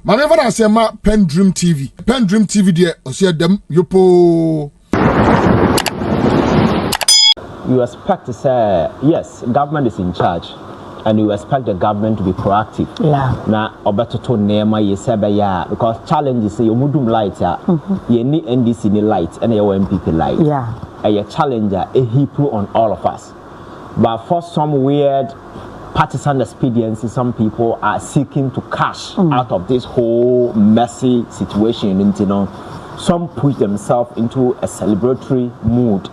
Maneva na sema PENDREAM TV. PENDREAM TV de osia dem yopo. You expect to say yes, government is in charge, and you expect the government to be proactive. Yeah. Na obetoto nema yesebe ya because challenges say you mudum light ya. You need NDC ni light and your NPP light. Yeah. A challenger a heap on all of us. But for some weird partisan expediency, some people are seeking to cash out of this whole messy situation. You know, some push themselves into a celebratory mood,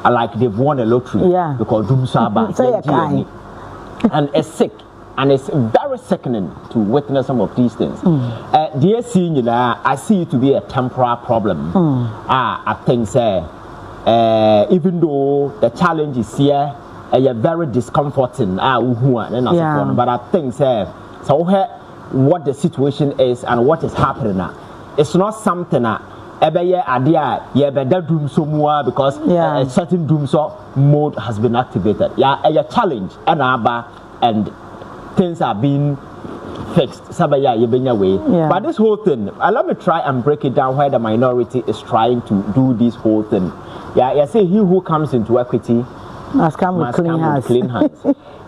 like they've won a lottery. Yeah. Because doom saba, and it's sick, and it's very sickening to witness some of these things. Dear senior, I see it to be a temporary problem. I think, even though the challenge is here. Very discomforting, but I think so what the situation is and what is happening now, it's not something doom so more because a certain doom so mode has been activated. A challenge and things are being fixed. But this whole thing, let me try and break it down where the minority is trying to do this whole thing. I say he who comes into equity must come with clean hands.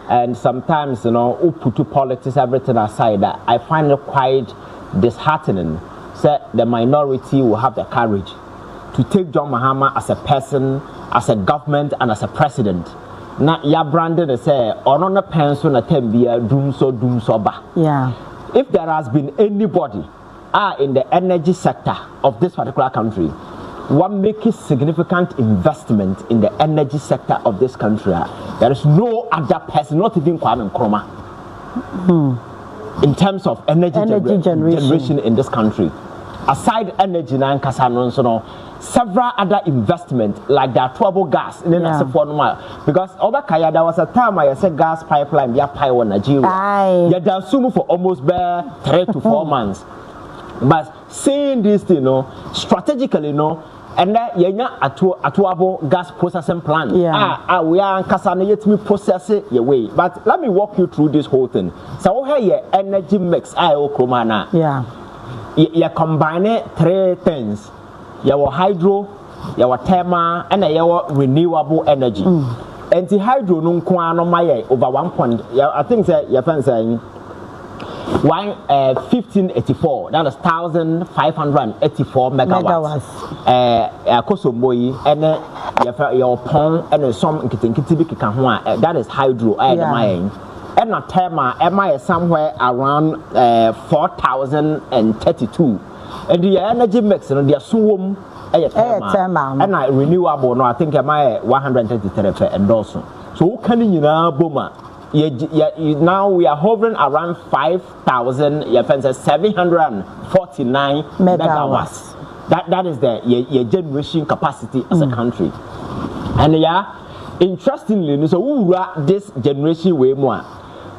And sometimes, you know, put politics, everything aside, I find it quite disheartening. So the minority will have the courage to take John Mahama as a person, as a government, and as a president. Now, ya branded say, or on a pension at doom so ba. Yeah. If there has been anybody in the energy sector of this particular country, one making significant investment in the energy sector of this country, there is no other person, not even Kwame Nkrumah, in terms of energy generation in this country. Aside energy, several other investments like the trouble gas in because over Kaya there was a time I said gas pipeline in Nigeria. You assume for almost 3 to 4 months. But saying this, strategically, and that yenya atuabo gas processing plant. We are kasana yet me process it your way. But let me walk you through this whole thing. So here your energy mix kromana. You combine 3 things. Your hydro, your thermal, and your renewable energy. And the hydro no over 1 point. I think your friend saying 1584, that is 1584 megawatts. Kosomoyi and your pond and some that is hydro. And a thermal, am somewhere around 4032. And the energy mix, and the assume thermal, and I renewable. No, I think am 133 and also. So can you know, Boma? Now we are hovering around 5,749 megawatts. That is the your generation capacity as a country. And interestingly, so this generation way more.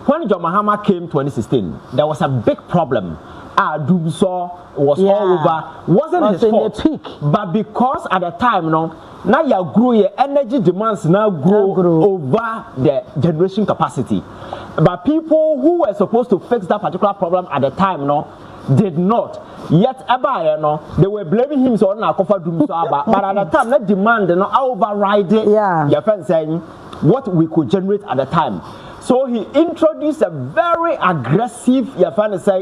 When John Mahama came 2016, there was a big problem. Doom was all over. Wasn't his fault, but because at the time, now you grow your energy demands now grow over the generation capacity. But people who were supposed to fix that particular problem at the time, did not. Yet, they were blaming him so now but at the time, that demand override your friend saying what we could generate at the time. So he introduced a very aggressive,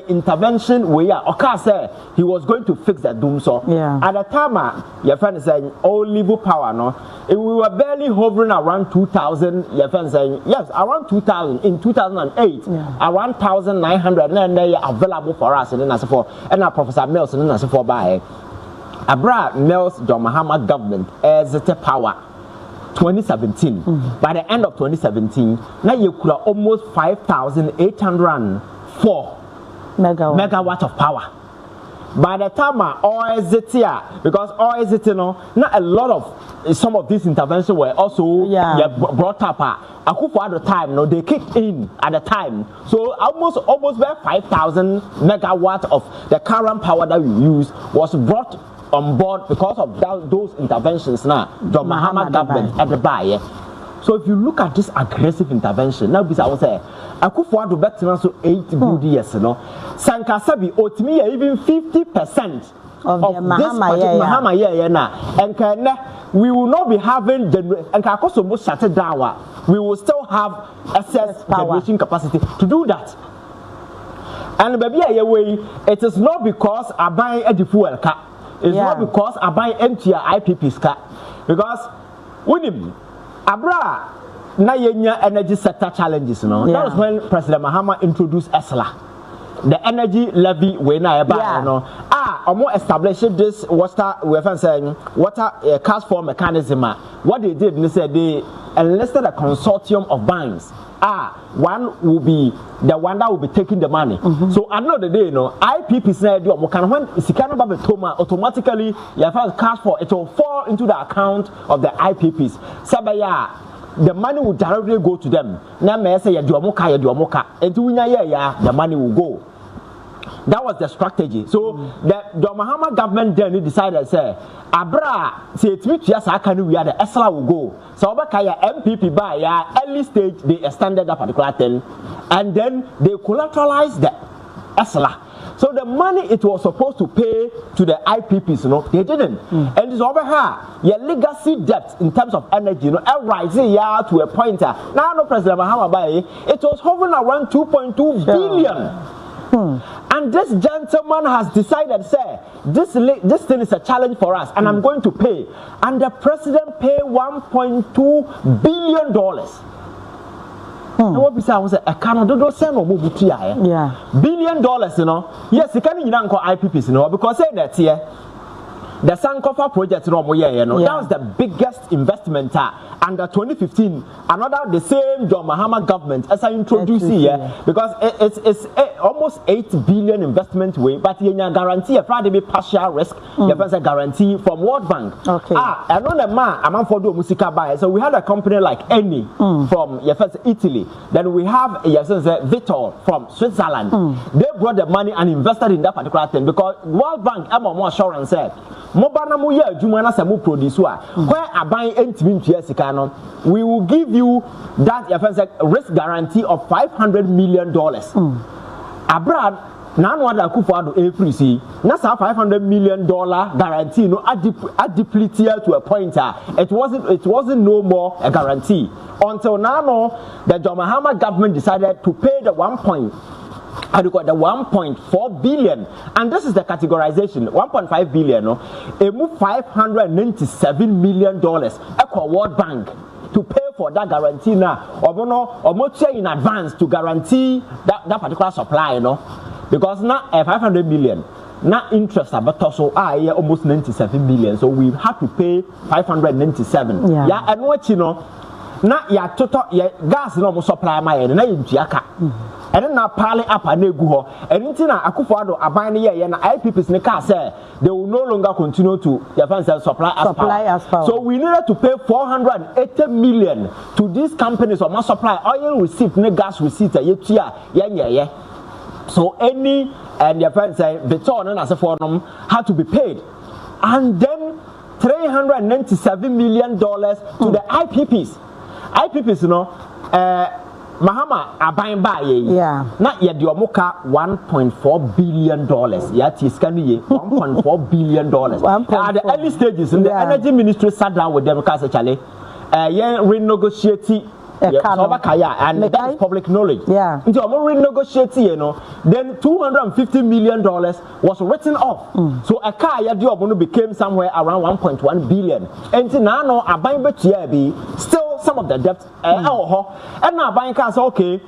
intervention where say he was going to fix that doom so. At the time, your friend is saying, oh, level power, we were barely hovering around 2000, your friend saying, yes, around 2000, in 2008, around 1900, and they are available for us, and then as for, and our Professor Mills, and then as for by Abra Mills, John Mahama government, as the power. 2017. By the end of 2017, now you could have almost 5,804 megawatts of power. By the time because not a lot of some of these interventions were also brought up. At the time, they kicked in at the time. So almost 5,000 megawatts of the current power that we use was brought on board because of those interventions now. The Mahama government at the buy. So if you look at this aggressive intervention, now I will say, Akufo-Addo better so 8 good years, Sankasabi otimi even 50% of this Mahama and we will not be having and Kakosomo shut down. We will still have excess generation capacity to do that. And baby, it is not because I buy a fuel car. It's not because I buy empty IPP's car. Because with him, Abra na energy sector challenges. That was when President Mahama introduced ESLA, the energy levy when I buy. Or more established this water cash for mechanism. What they did, they said they enlisted a consortium of banks. One will be the one that will be taking the money. So at the end of the day, IPP said when Sikano Babetoma automatically cash for it will fall into the account of the IPPs. Sabaya, the money will directly go to them. Now may say Yaduamoka, and the money will go. That was the strategy. So the Mahama government then decided, say, Abra, say, yes, I can we are the ESLA will go. So Obakaya NPP by early stage, they extended that particular thing, and then they collateralized the ESLA. So the money it was supposed to pay to the IPPs, they didn't. And it's over here, your legacy debt in terms of energy, rising to a pointer. Now, no President Mahama it was hovering around 2.2 billion. And this gentleman has decided, say, this thing is a challenge for us, and I'm going to pay. And the president paid $1.2 billion. What we say was a Canada send or $1 billion, Yes, you can't call IPPs, because say that here. The Sankofa project, that was the biggest investment under 2015. Another the same John Mahama government as I introduced here, because it's almost 8 billion investment way, but you guarantee a Friday partial risk. You have a guarantee from World Bank. I know the man I'm for do musica buy. So we had a company like Eni from Italy. Then we have Vitol from Switzerland. They brought the money and invested in that particular thing because World Bank more assurance said. Mobana mu ye adwuma na se mu produce where aban entimi ntua sika no we will give you that risk guarantee of $500 million. Abroad na no other Akufo-Addo every see na sa $500 million guarantee no deplete to a point it wasn't no more a guarantee until now the John Mahama government decided to pay the 1.4 billion, and this is the categorization. 1.5 billion, it moved $597 million equal World Bank to pay for that guarantee now. Or in advance to guarantee that particular supply, because now 500 million. Now interest but also almost 97 million, so we have to pay 597. And what now total gas supply my na and then now piling up and go and Akufo-Addo abine and IPPs in the car say they will no longer continue to supply asphalt. So we needed to pay 480 million to these companies or must supply oil receipt, gas receipt, so any and their friends say Beton and as a forum had to be paid, and then $397 million to the IPPs. IPPs, Mahama abain ba ye na ye de omoka $1.4 billion $1.4 billion at the early stages in the energy ministry sat down with them because actually renegotiate and that is public knowledge. Into renegotiate, then $250 million was written off. So a car became somewhere around 1.1 billion. And now a buying still some of the debt and now buying cars okay.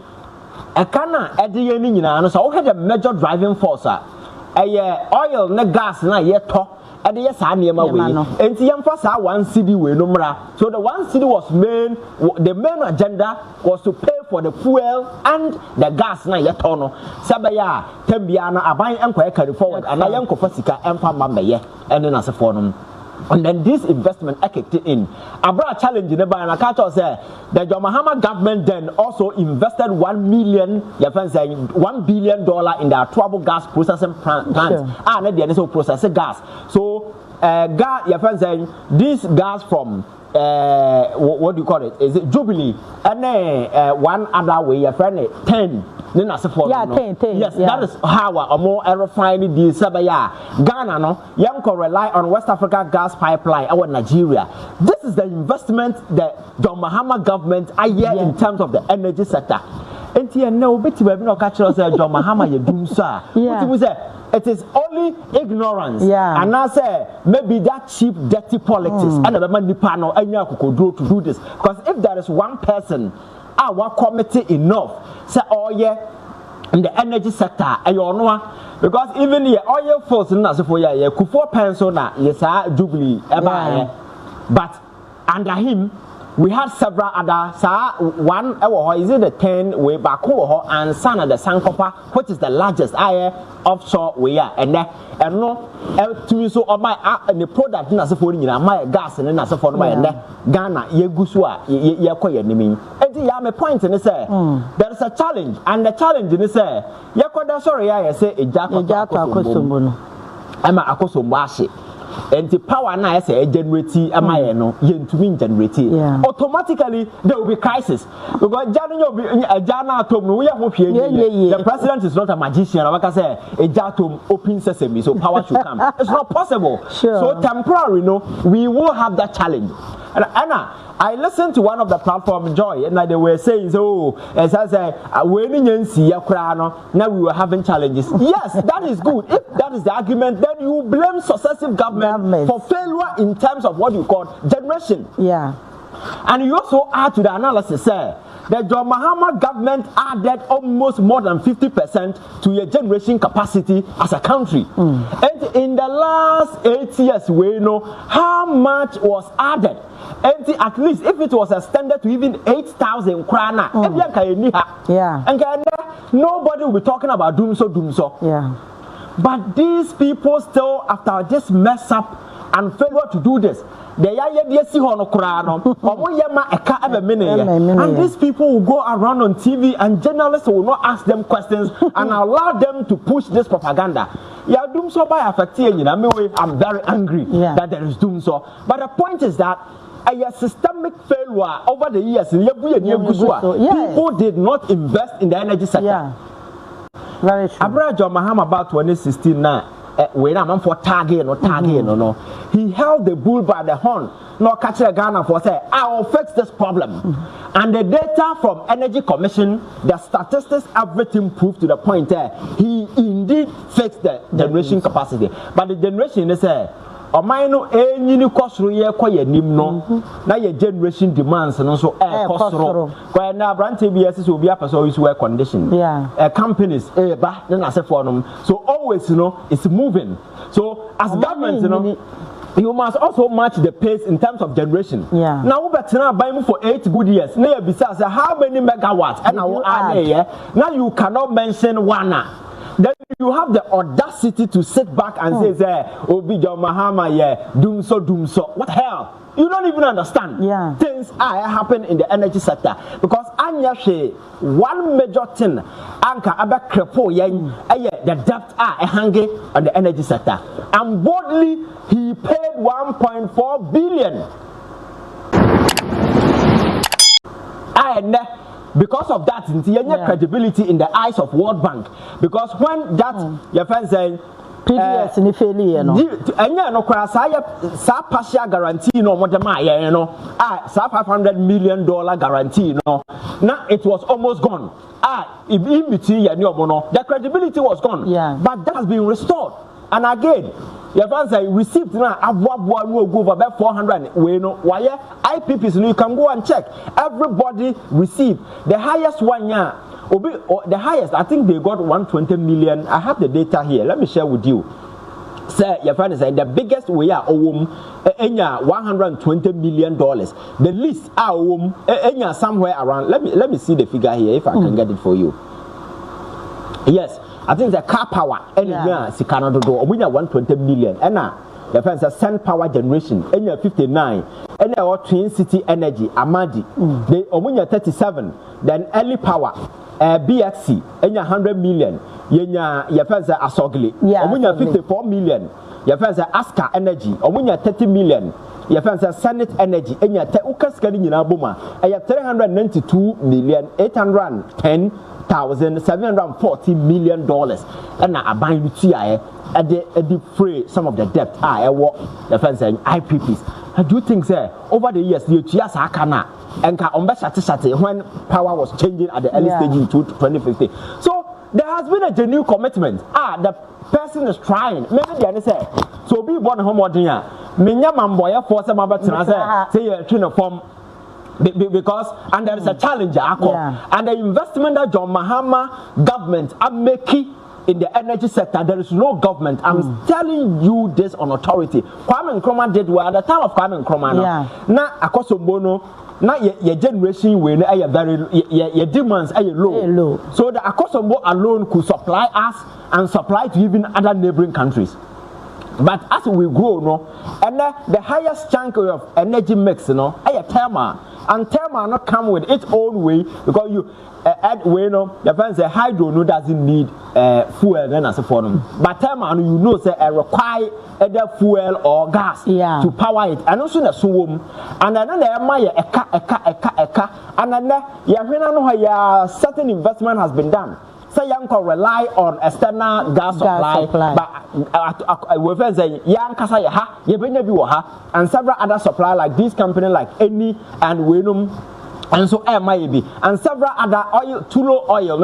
A canna at the end, so I had a major driving force. Oil, gas, na yet talk. And yes, I near my way. And the one city way no more. So the one city was the main agenda was to pay for the fuel and the gas na yet tono. Sabaya, Tembiana, a buying and carry forward, and I am Kofasika and Pambaye, and then as a forum. And then this investment kicked in. Abra challenge in the buy and I can't say the John Mahama government then also invested $1 billion in their trouble gas processing plant. And then they also process gas. So gas, your friend saying this gas from what do you call it? Is it Jubilee? And one other way, your friend 10. Yeah, 10. Yes, that is how a more refining the Sabaya. Ghana, no, young can rely on West Africa gas pipeline, our Nigeria. This is the investment that the Mahama government are here in terms of the energy sector. And here, no, but we have no catch us, John Mahama, you do, sir. It is only ignorance. And I say, maybe that cheap, dirty politics, and the money panel, and you could do to do this. Because if there is one person, our committee enough, say, oh, yeah, in the energy sector, and you know, because even the oil force, not for you, could for pencil, yes, Jubilee, but under him, we had several other, one, is it the 10 way back home, and Sana the Sankopa, which is the largest offshore way, and no, to me, so my and the product in as a foreign, my gas and as a foreign, Ghana, Yegusua, Yakoya, name. And the other point in the say, there is a challenge, and the challenge in the say, Yakoda, sorry, I say, a jack of I'm a Akosombashi. And the power now say generate amayeno yen to mean generate automatically there will be crisis because the president is not a magician. Like I say, a jatum open sesame, so power should come. It's not possible. So temporary, we will have that challenge. And Anna, I listened to one of the platform Joy, and they were saying, "Oh, as I say, now we were having challenges." Yes, that is good. If that is the argument, then you blame successive government for failure in terms of what you call generation. And you also add to the analysis, sir. The John Mahama government added almost more than 50% to your generation capacity as a country. And in the last 8 years, we know how much was added. And at least if it was extended to even 8,000 krana, and nobody will be talking about doom so. But these people still, after this mess up and failure to do this, and these people will go around on TV and journalists will not ask them questions and allow them to push this propaganda. Doom so by affecting I'm very angry that there is doom so. But the point is that a systemic failure over the years, people did not invest in the energy sector. Very true. Abraham Mahama about 2016 now. When I'm for target, he held the bull by the horn. No catch a Ghana for say, I will fix this problem. And the data from Energy Commission, the statistics, everything proved to the point there. He indeed fixed the generation capacity. But the generation is Omino any cost now your generation demands and also air cost. When now brand TBS will be up as always wear condition. Companies, then I say for them. So always, it's moving. So as government, you must also match the pace in terms of generation. Now we better buy for 8 good years. Now besides how many megawatts and I will add here. Now you cannot mention one. Then you have the audacity to sit back and say, Obi John Mahama, doom so. What the hell? You don't even understand. Things are happening in the energy sector because one major thing, the debt are hanging on the energy sector. And boldly, he paid 1.4 billion. Because of that, credibility in the eyes of World Bank. Because when that your friend saying PDS in failure, partial guarantee more than $500 million guarantee now it was almost gone. The credibility was gone. But that has been restored. And again, your fans say received now go over about 400. Why IPPs you can go and check. Everybody received the highest one year. The highest, I think they got 120 million. I have the data here. Let me share with you. Sir, your friend said the biggest we are $120 million. The least are somewhere around. Let me see the figure here if I can get it for you. Yes. I think the car power, we have 120 million. And now, the friends are Sun Power Generation, 59, and our Twin City Energy, Amadi, they are 37, then Early Power, BXC, and 100 million, your friends are Asogli, 54 million, your friends are Aska Energy, 30 million. your friend says Senate Energy, and your Ukas Kadin Abuma, I have 392,810,740 million dollars, and I buy you TI at the free some of the debt. I walk the friend saying IPPs. I do think, sir, over the years, the Chias Hakana and Kaombasati when power was changing at the early stage in 2015. So there has been a genuine commitment. The person is trying. Maybe they say, so be born homodia. Minya mamboya for some about say you're trying to form because and there is a challenge and the investment that John Mahama government are making in the energy sector, there is no government. I'm telling you this on authority. Kwame Nkrumah did well at the time of Kwame Nkrumah. Now, Akosobono, now your generation when are very your demands are low. So the Akosobo alone could supply us and supply to even other neighboring countries. But as we grow, and the highest chunk of energy mix, are thermal, and thermal not come with its own way because you. Add the friends say hydro doesn't need fuel then as a form. But thermal say require either fuel or gas to power it. And also the swim. And then eka. And then certain investment has been done. Say young can rely on external gas supply. But we say young kasa yaha, yebenya bi waha, and several other supply like this company like Eni and Wenum. And so MIB and several other oil, Tulo oil,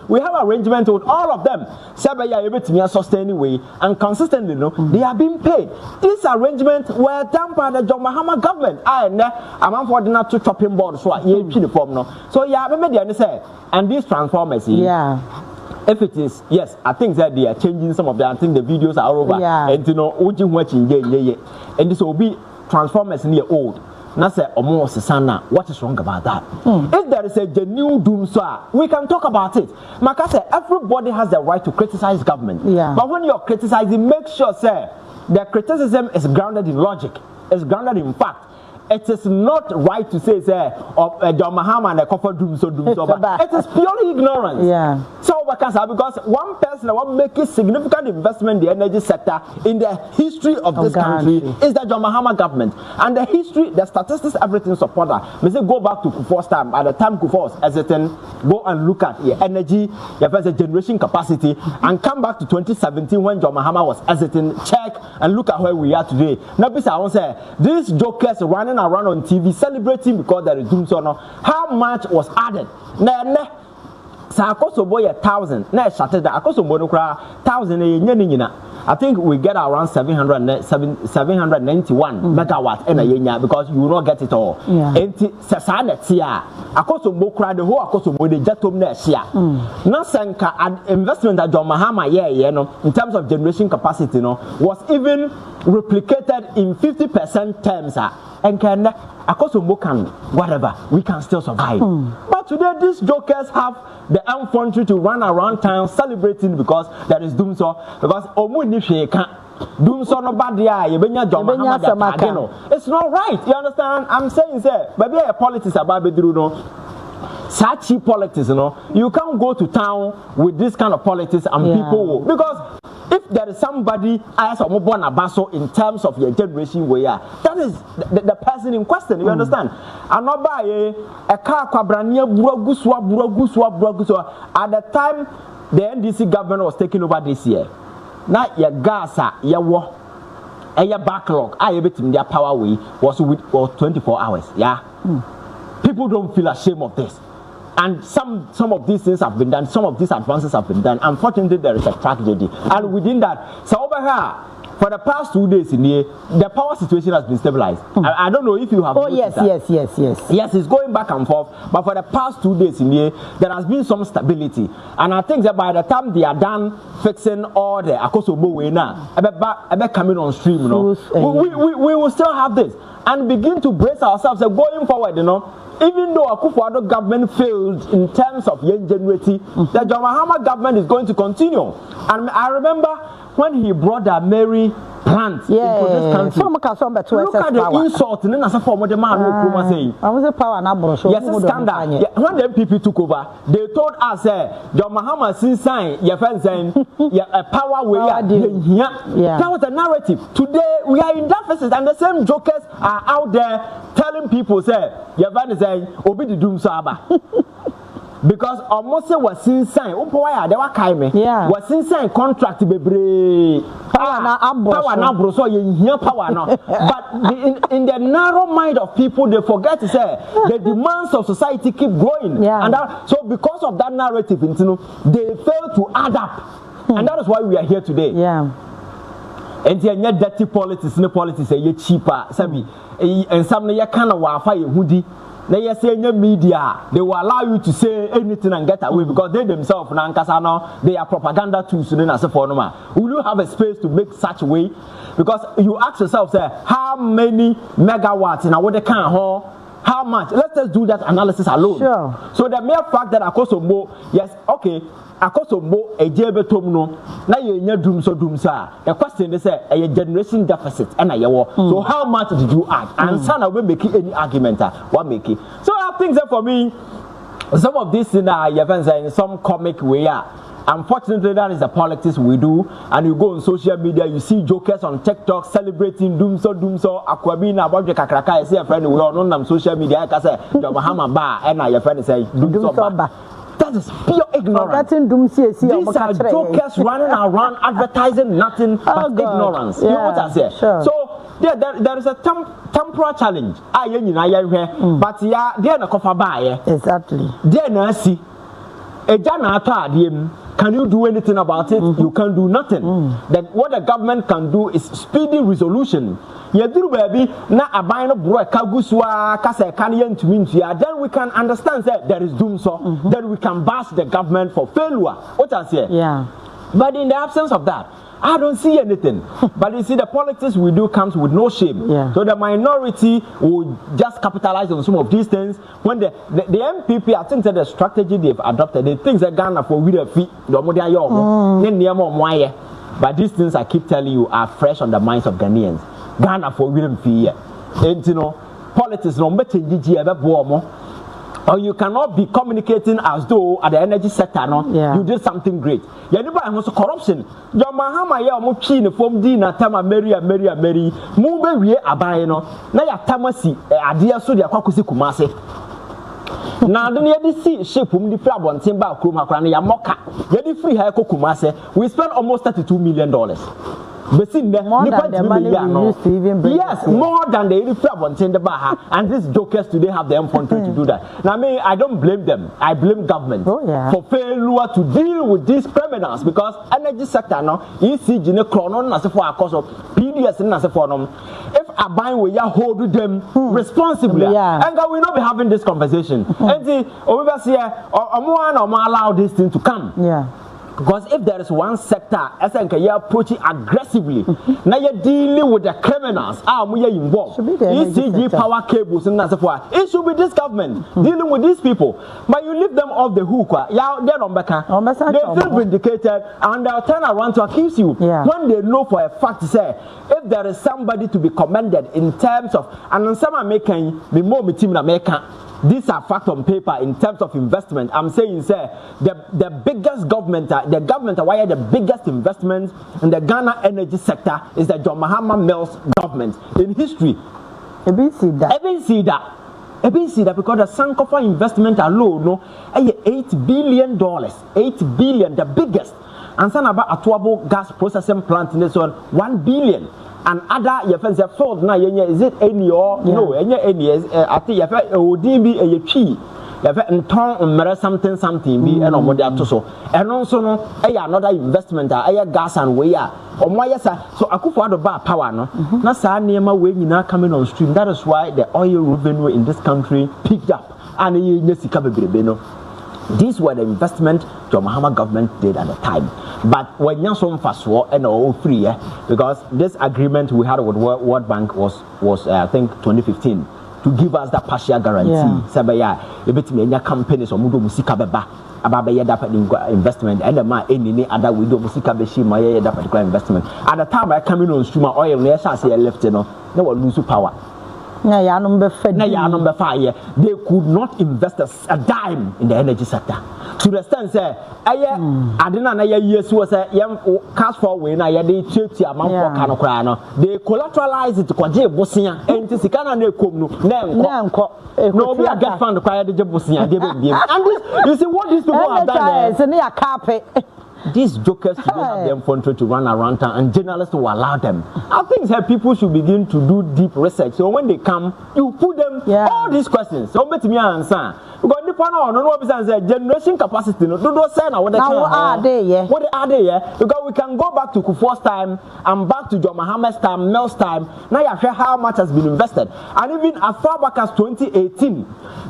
we have arrangement with all of them. Sustaining way and consistently, they are being paid. These arrangements were done by the John Mahama government. I'm for not to chopping board, so and these transformers, if it is, yes, I think that they are changing some of them. I think the videos are over, and and this will be transformers near old. What is wrong about that? If there is a genuine doom, we can talk about it. Makase, everybody has the right to criticize government. But when you're criticizing, make sure, sir, the criticism is grounded in logic, it's grounded in fact. It is not right to say, John Mahama and a couple doom so. It is purely ignorance. So because one person will make a significant investment in the energy sector in the history of this country is the John Mahama government. And the history, the statistics, everything support that. We say go back to Kufuor's time. At the time Kufuor was hesitant, go and look at your energy, your generation capacity, and come back to 2017 when John Mahama was hesitant, check and look at where we are today. Now, I want to say, these jokers running around on TV celebrating because there is doom so now. How much was added? Sakosobo 1,000. Na shattered the Akosobo 1,000. I think we get around 791 megawatts in a year because you will not get it all. Akosobo the whole Akosobo the Jatom next year. Now Sanka investment that John Mahama in terms of generation capacity was even replicated in 50% terms. And can Akosobo can whatever we can still survive. But today these jokers have the infantry to run around town celebrating because there is doom so because doom so no bad it's not right. You understand? I'm saying maybe a politics about such cheap politics, you can't go to town with this kind of politics and people because if there is somebody as a born abaso in terms of your generation where that is the person in question, you understand? And not buy a car quabrania buraguswa at the time the NDC government was taking over this year. Now your gas your war and your backlog I bet in their power way was 24 hours. People don't feel ashamed of this. And some of these things have been done, some of these advances have been done. Unfortunately, there is a tragedy. And within that, so over here, for the past 2 days in here, the power situation has been stabilized. I don't know if you have. Yes, it's going back and forth. But for the past 2 days in here, there has been some stability. And I think that by the time they are done fixing all the Akosobo way now, about coming on stream, we will still have this and begin to brace ourselves going forward, Even though Akufo-Addo government failed in terms of young generation, the John Mahama government is going to continue. And I remember when he brought that Mary plant into this country, look at the insult in the form of the man who was saying. I was a power number. Yes, standard. When the NPP took over, they told us, John Mahama since sign, your friend saying, a power we are here. That was the narrative. Today, we are in deficit, and the same jokers are out there telling people, say, your friend is saying, Obi the Doom Saba. Because almost was insane. They were kind. Was insane contract be power now, bro. So you hear power now. But in the narrow mind of people, they forget to say the demands of society keep growing. And so because of that narrative, they fail to add up. And that is why we are here today. And you get dirty politics, no politics, you cheaper. And some you kind of wafa hoodie. Now you say in the media, they will allow you to say anything and get away because they themselves, they are propaganda tools. Will you have a space to make such way? Because you ask yourself, say, how many megawatts in our can hold? How much? Let's just do that analysis alone. Sure. So the mere fact that Akosombo, yes, okay, Akosombo a jebetomno, now you doom so. The question is a generation deficit and so how much did you add? And son will make any argument what make it. So I think that for me, some of this in some comic way. Unfortunately, that is the politics we do. And you go on social media, you see jokers on TikTok celebrating doomso, Aquabina, about the Kakraka. I see a friend we all know on social media. I say, your Mahama bar, and your friend say, doomso bar. That is pure ignorance. These are jokers running around advertising nothing but ignorance. You know what I say? Sure. So there is a temporal challenge. But yeah, they're not cover by. Exactly. They're not see. Can you do anything about it? You can't do nothing. Then what the government can do is speedy resolution. Then we can understand that there is doom so. Then we can bash the government for failure. What I say? But in the absence of that, I don't see anything. But you see, the politics we do comes with no shame. So the minority will just capitalize on some of these things. When the NPP, I think that the strategy they've adopted, they think that Ghana for with a fee, but these things I keep telling you are fresh on the minds of Ghanaians. Ghana for with a fee. And you know, politics no matter or you cannot be communicating as though at the energy sector you did something great. Anybody wants corruption. Your Mahama ya mo chi ne form di na tama Mary mu be wie aban no na ya tamasi ade so de akwakosi kumase. Na do ne yedi si shape mu di fra bonten ba krom akra na ya moka. Yedi free ha ko kumase. We spent almost $32 million. More than the money we used to even bring. Yes, more than the Baha. And these jokers today have the effort to do that. Now, I don't blame them. I blame government for failure to deal with these criminals because energy sector now ECG ne chronon as for a cause of PDS and as for them. If a buy we hold them responsibly, and we will not be having this conversation. And see, over here, or allow this thing to come. Because if there is one sector, as you approach it aggressively, now you're dealing with the criminals. We are involved. ECG power cables and that's why it should be this government dealing with these people. But you leave them off the hook. They're on back. They feel vindicated and they'll turn around to accuse you when they know for a fact. Say if there is somebody to be commended in terms of and some are making the more team American. These are facts on paper in terms of investment. I'm saying, sir, the biggest government, why the biggest investment in the Ghana energy sector is the John Mahama Mills government in history. I didn't see that because the Sankofa investment alone, $8 billion, $8 billion, the biggest. And some about Atuabo gas processing plant in this one, $1 billion. And other your friends have fault now. Is it any or no? Any I think you have ODB a key. You have something be and on what they are to so. And also no, another investment. Gas and way so I could for the bar power no. Na sa near way you now coming on stream. That is why the oil revenue in this country picked up. And these were the investment the Mahama government did at the time. But when you're so fast and all free, because this agreement we had with World Bank was I think 2015. to give us that partial guarantee. Sabaya, a bit me companies or Mudo Musika Beba, Ababa that investment, and the man any other widow Musika Beshi, my that particular investment. At the time I come in on Stuma oil, yes, I say I left, no one lose power. They could not invest a dime in the energy sector. To the extent say, I didn't know years was a young cash for when I had a church amount for Canocrano. They collateralize it to Quaje Bosnia and to Sikana Nekum. No, we are get found to quiet the Bosnia. And you see what these people have done. It's a carpet. These jokers should have them fun to run around town, and journalists will allow them. I think that people should begin to do deep research. So when they come, you put them all these questions. So let me answer. Because the panel no generation capacity. No, don't say now what are they? What are they? Because we can go back to Kufuor's time and back to John Mahama's time, Mel's time. Now you hear how much has been invested, and even as far back as 2018.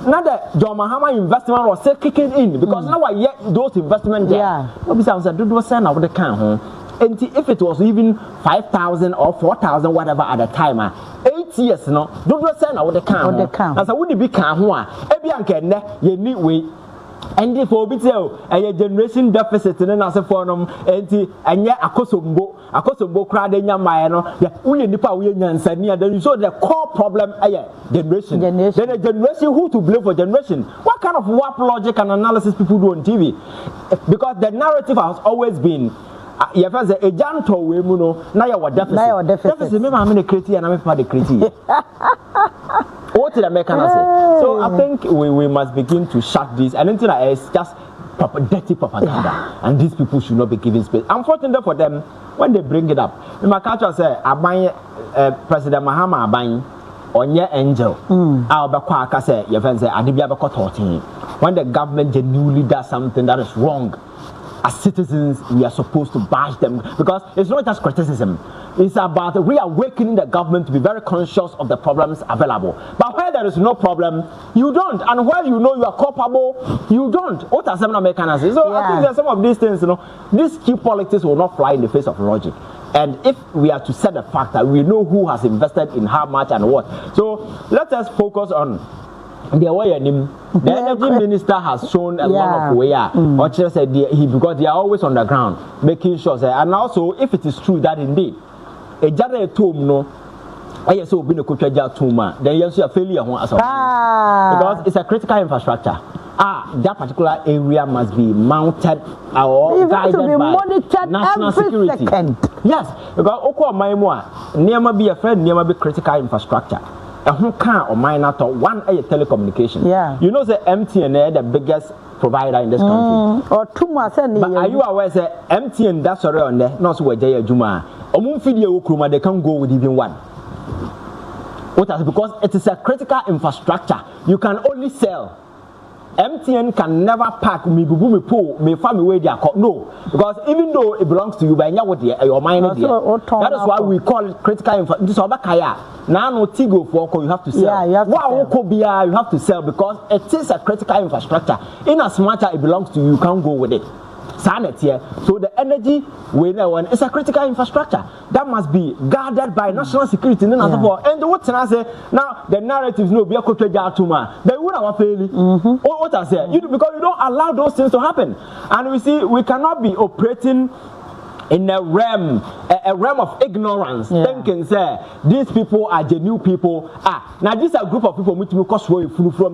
Now that John Mahama investment was still kicking in because now I yet those investments there. And if it was even 5,000 or 4,000, whatever at the time, 8 years, no, don't send out the count. As I wouldn't be count one. Every uncle, you need way. And if for a generation deficit in an forum, and yet a cosombo crowd in your mind, we nipa we then you saw the core problem generation. Then a generation who to blame for generation. What kind of warp logic and analysis people do on TV? Because the narrative has always been you have a gentle way, now you're deficit. Remember, I'm in a critique and I'm a part of critique. What did I make? So I think we must begin to shut this. And anything that is just dirty propaganda, and these people should not be given space. Unfortunately for them, when they bring it up, in my culture say, I buy President Mahama, I buy on your angel. I'll be quite say, your friends say, I did be able to talk to him. When the government genuinely does something that is wrong, as citizens, we are supposed to bash them because it's not just criticism. It's about reawakening the government to be very conscious of the problems available. But where there is no problem, you don't. And where you know you are culpable, you don't. What are some Americans? So I think there are some of these things, these key politics will not fly in the face of logic. And if we are to set the fact that we know who has invested in how much and what. So let us focus on the way the energy minister has shown a lot of way. Or just said because they are always on the ground, making sure. And also, if it is true that indeed a judge tomb I so been a kuchaja tomb, then you see a failure because it's a critical infrastructure. That particular area must be mounted or guided by national security. Yes, because Oko Maimwa, never be a friend, never be critical infrastructure. Who can or minor to one telecommunication. You know the MTN the biggest provider in this country. Or two months. But are you aware that MTN that's already on there? Not so Jaya Juma. Video they can go with even one. Because it is a critical infrastructure. You can only sell. MTN can never pack me pool me family way their no, because even though it belongs to you, by now what your mind that is why we call it critical infrastructure. This Obakaya now no Tigo for you have to sell. You have to sell because it is a critical infrastructure. In as much as it belongs to you, you can't go with it. So the energy it's a critical infrastructure that must be guarded by national security. And what can I say now? The narratives no be a tuma. They would have failed. What I say because you don't allow those things to happen. And we see we cannot be operating in a realm of ignorance, thinking say these people are genuine people. Now these are a group of people which will cost from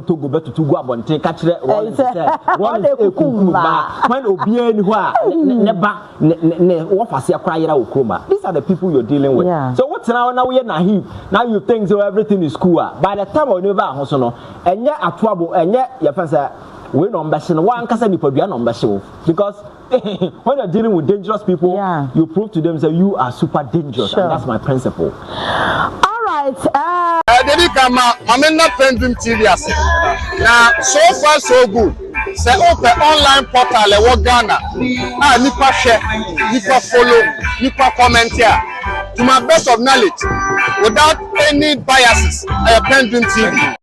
Togo to Togo and take catch it. When these are the people you're dealing with. So what's now we are naive. Now you think so everything is cool. By the time we never and yet at trouble and yet your friends we don't one because when you're dealing with dangerous people, you prove to them that you are super dangerous, and that's my principle. All right. I'm not PENDREAM TV. Now, so far so good. Say open online portal Ghana. Nipa share, nipa follow, nipa comment here. To my best of knowledge, without any biases, PENDREAM TV.